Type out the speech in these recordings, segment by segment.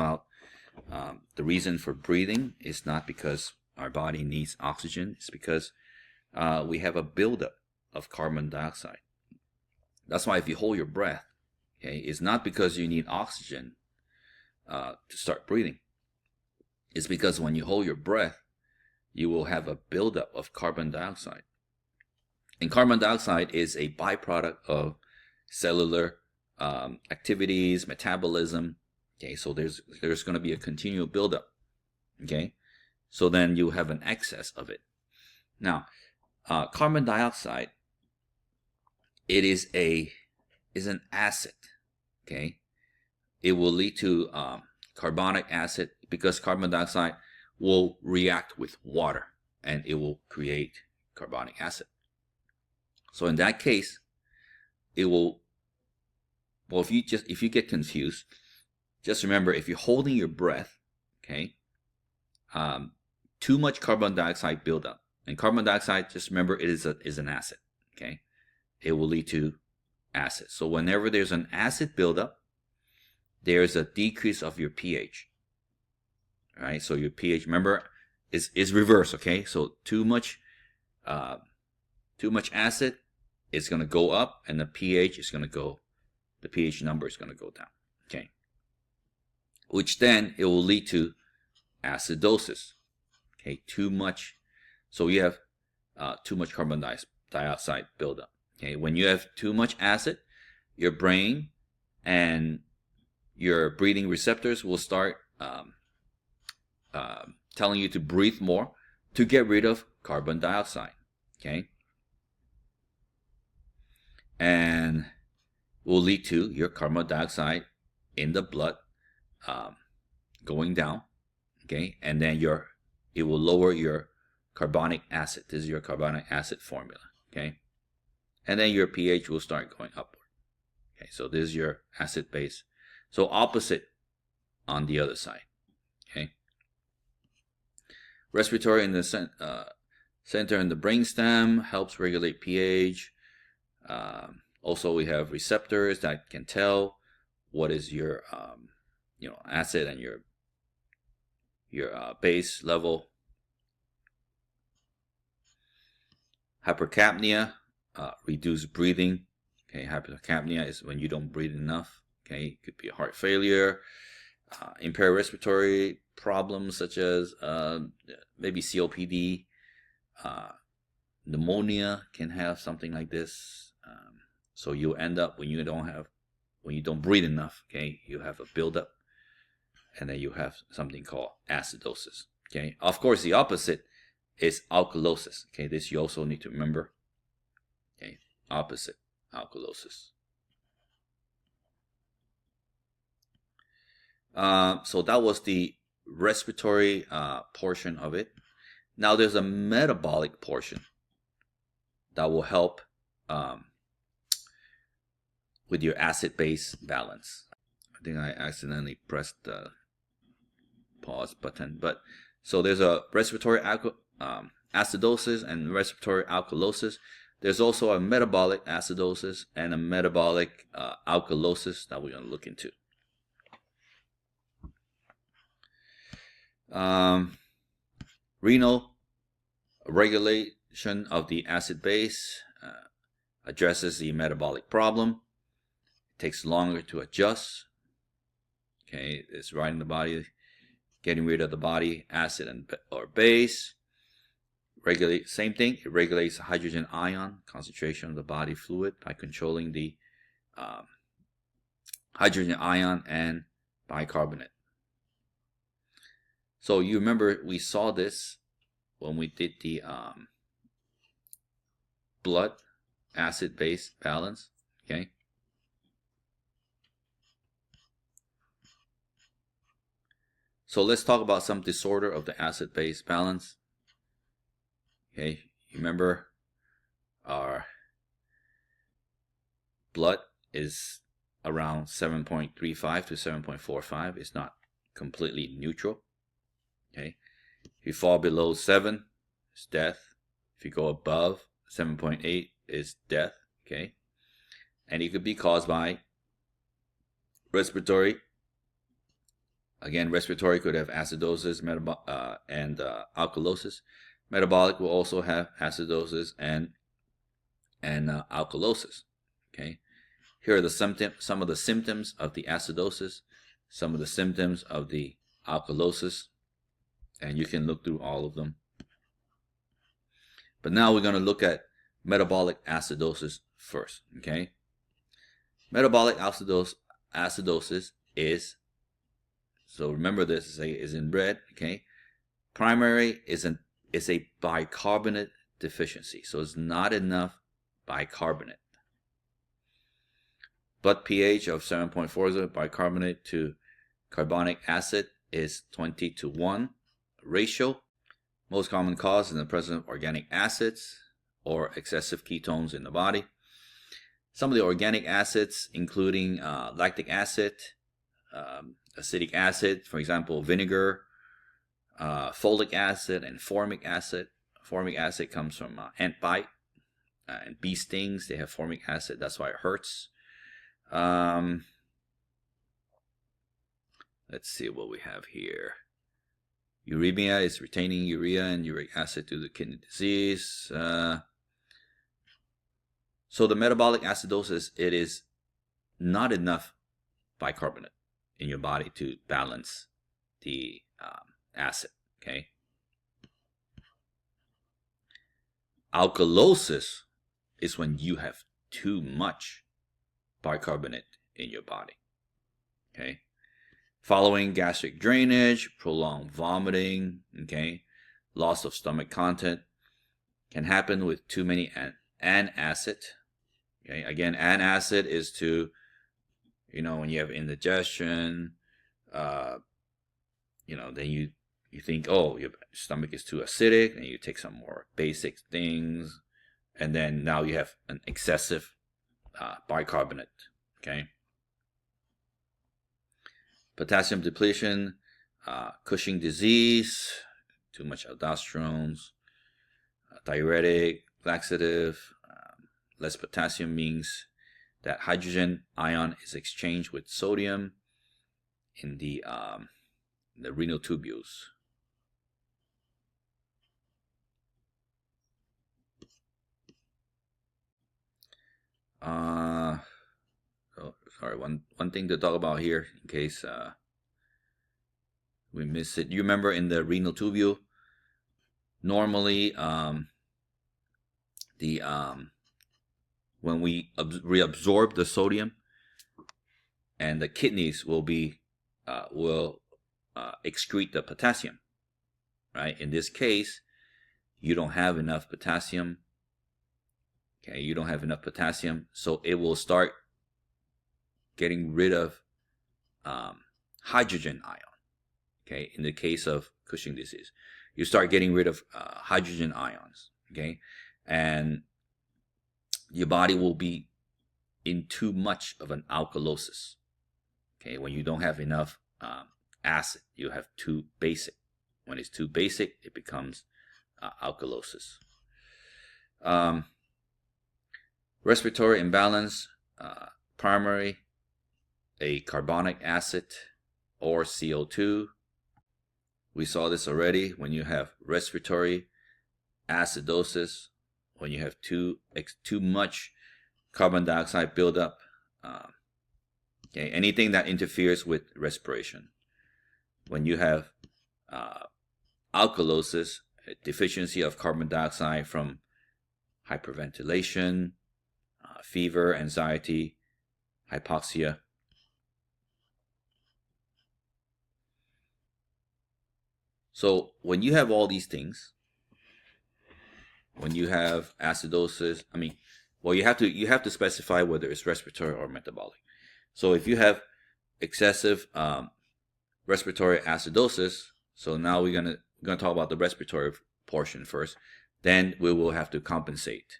about the reason for breathing is not because our body needs oxygen. It's because we have a buildup of carbon dioxide. That's why if you hold your breath, okay, it's not because you need oxygen to start breathing. It's because when you hold your breath, you will have a buildup of carbon dioxide. And carbon dioxide is a byproduct of cellular activities, metabolism. Okay, so there's going to be a continual buildup. Okay, so then you have an excess of it. Now, carbon dioxide, it is an acid. Okay, it will lead to carbonic acid because carbon dioxide will react with water and it will create carbonic acid. So in that case, it will. Well, if you get confused, just remember if you're holding your breath, okay, too much carbon dioxide buildup, and carbon dioxide, just remember it is an acid. Okay, it will lead to acid. So whenever there's an acid buildup, there's a decrease of your pH. All right, so your pH, remember, is reverse. Okay, so too much acid is going to go up, and the pH is going to go. The pH number is going to go down. Okay, which then it will lead to acidosis. Okay, too much. So you have too much carbon dioxide buildup. Okay, when you have too much acid, your brain and your breathing receptors will start telling you to breathe more to get rid of carbon dioxide. Okay, and will lead to your carbon dioxide in the blood going down. Okay, and then it will lower your carbonic acid. This is your carbonic acid formula. Okay, and then your pH will start going upward. Okay, so this is your acid base. So opposite on the other side. Okay, respiratory in the center in the brainstem helps regulate pH. Also, we have receptors that can tell what is your acid and your base level. Hypercapnia, reduced breathing. Okay, hypercapnia is when you don't breathe enough. Okay, it could be a heart failure, impaired respiratory problems such as maybe COPD, pneumonia can have something like this. So you end up when you don't breathe enough. Okay, you have a buildup, and then you have something called acidosis. Okay, of course the opposite is alkalosis. Okay, this you also need to remember. Okay, opposite, alkalosis. So that was the respiratory portion of it. Now there's a metabolic portion that will help with your acid-base balance. I think I accidentally pressed the pause button. But so there's a respiratory acidosis and respiratory alkalosis. There's also a metabolic acidosis and a metabolic alkalosis that we're going to look into. Renal regulation of the acid base addresses the metabolic problem. It takes longer to adjust. Okay, it's right in the body, getting rid of the body acid or base. Regulate, same thing. It regulates the hydrogen ion concentration of the body fluid by controlling the hydrogen ion and bicarbonate. So you remember we saw this when we did the blood acid-base balance. Okay. So let's talk about some disorder of the acid-base balance. Okay, you remember our blood is around 7.35 to 7.45. It's not completely neutral. Okay, if you fall below 7, it's death. If you go above 7.8, it's death. Okay, and it could be caused by respiratory Again, respiratory could have acidosis and alkalosis. Metabolic will also have acidosis and alkalosis. Okay, here are some of the symptoms of the acidosis, some of the symptoms of the alkalosis, and you can look through all of them. But now we're going to look at metabolic acidosis first. Okay, metabolic acidosis is, so remember this is in red. Okay, primary is a bicarbonate deficiency, so it's not enough bicarbonate. Blood pH of 7.40 bicarbonate to carbonic acid is 20:1 ratio. Most common cause is the presence of organic acids or excessive ketones in the body. Some of the organic acids, including lactic acid, acetic acid, for example, vinegar, folic acid, and formic acid. Formic acid comes from ant bite and bee stings. They have formic acid. That's why it hurts. Let's see what we have here. Uremia is retaining urea and uric acid due to kidney disease. So the metabolic acidosis, it is not enough bicarbonate in your body to balance the acid. Okay. Alkalosis is when you have too much bicarbonate in your body. Okay. Following gastric drainage, prolonged vomiting, okay, loss of stomach content can happen with too many antacid. Okay, again, antacid is to, when you have indigestion, then you think, oh, your stomach is too acidic, and you take some more basic things, and then now you have an excessive bicarbonate. Okay. Potassium depletion, Cushing disease, too much aldosterone, diuretic, laxative. Less potassium means that hydrogen ion is exchanged with sodium in the renal tubules. Sorry, one thing to talk about here in case we miss it. You remember in the renal tubule, normally when we reabsorb the sodium, and the kidneys will excrete the potassium, right? In this case, you don't have enough potassium. Okay, you don't have enough potassium, so it will start getting rid of hydrogen ion. Okay, in the case of Cushing disease, you start getting rid of hydrogen ions. Okay, and your body will be in too much of an alkalosis. Okay, when you don't have enough acid, you have too basic. When it's too basic, it becomes alkalosis. Respiratory imbalance, primary, a carbonic acid or CO2. We saw this already when you have respiratory acidosis, when you have too much carbon dioxide buildup. Okay, anything that interferes with respiration. When you have alkalosis, a deficiency of carbon dioxide from hyperventilation, fever, anxiety, hypoxia. So when you have all these things, when you have acidosis, you have to specify whether it's respiratory or metabolic. So if you have excessive respiratory acidosis, so now we're gonna talk about the respiratory portion first. Then we will have to compensate.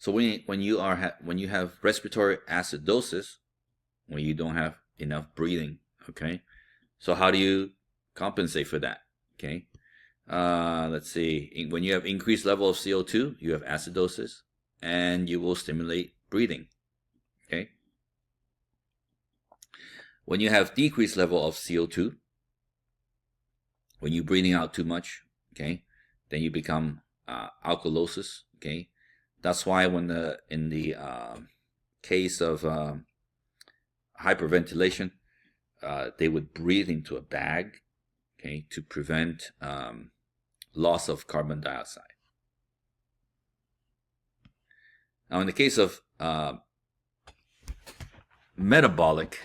So when you have respiratory acidosis, when you don't have enough breathing, okay. So how do you compensate for that? Okay. Let's see. When you have increased level of CO2, you have acidosis, and you will stimulate breathing. Okay. When you have decreased level of CO2, when you're breathing out too much, okay, then you become alkalosis. Okay, that's why when in the case of hyperventilation, they would breathe into a bag, okay, to prevent loss of carbon dioxide. Now, in the case of metabolic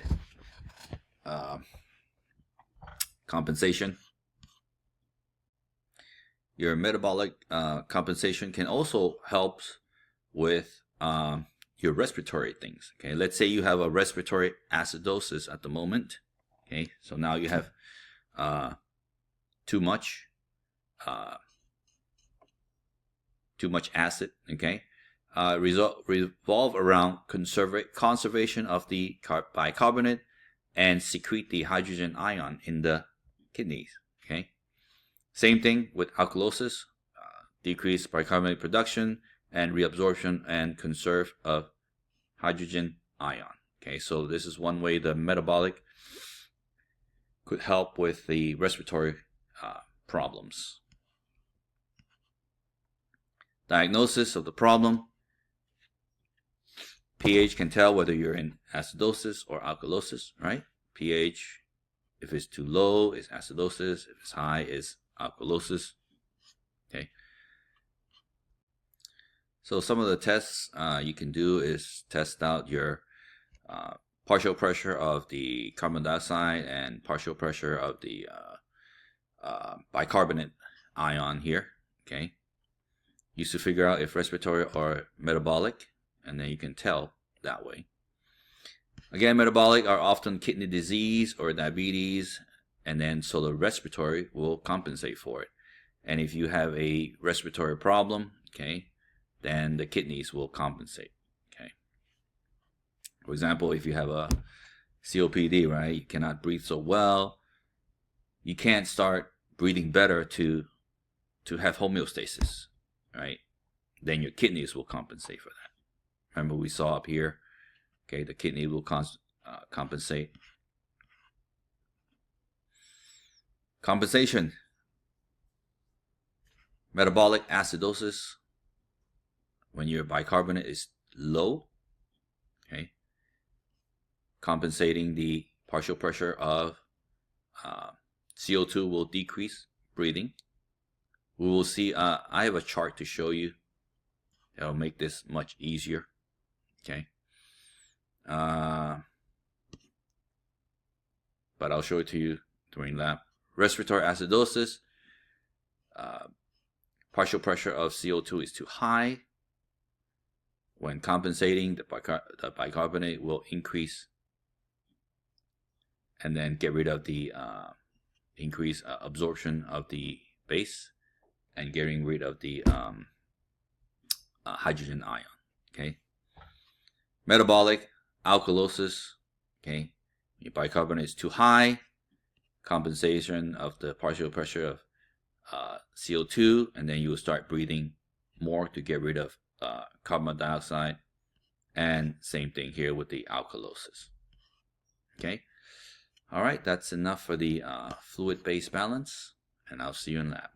compensation, your metabolic compensation can also help with your respiratory things. Okay, let's say you have a respiratory acidosis at the moment. Okay, so now you have too much acid. Okay, revolve around conservation of the bicarbonate and secrete the hydrogen ion in the kidneys. Okay, same thing with alkalosis, decrease bicarbonate production and reabsorption and conserve of hydrogen ion. Okay, so this is one way the metabolic could help with the respiratory problems. Diagnosis of the problem. pH can tell whether you're in acidosis or alkalosis, right? pH, if it's too low, is acidosis. If it's high, is alkalosis. Okay. So some of the tests you can do is test out your partial pressure of the carbon dioxide and partial pressure of the bicarbonate ion here. Okay. Used to figure out if respiratory or metabolic, and then you can tell that way. Again, metabolic are often kidney disease or diabetes, and then so the respiratory will compensate for it. And if you have a respiratory problem, okay, then the kidneys will compensate. Okay. For example, if you have a COPD, right, you cannot breathe so well, you can't start breathing better to have homeostasis, right? Then your kidneys will compensate for that. Remember we saw up here, okay, the kidney will compensate. Compensation. Metabolic acidosis, when your bicarbonate is low, okay, compensating the partial pressure of CO2 will decrease breathing. We will see, I have a chart to show you that will make this much easier. Okay. But I'll show it to you during lab. Respiratory acidosis, partial pressure of CO2 is too high. When compensating, the bicarbonate will increase and then get rid of the increased absorption of the base and getting rid of the hydrogen ion. Okay. Metabolic alkalosis. Okay. Your bicarbonate is too high. Compensation of the partial pressure of CO2, and then you will start breathing more to get rid of carbon dioxide. And same thing here with the alkalosis. Okay. All right, that's enough for the fluid-base balance, and I'll see you in lab.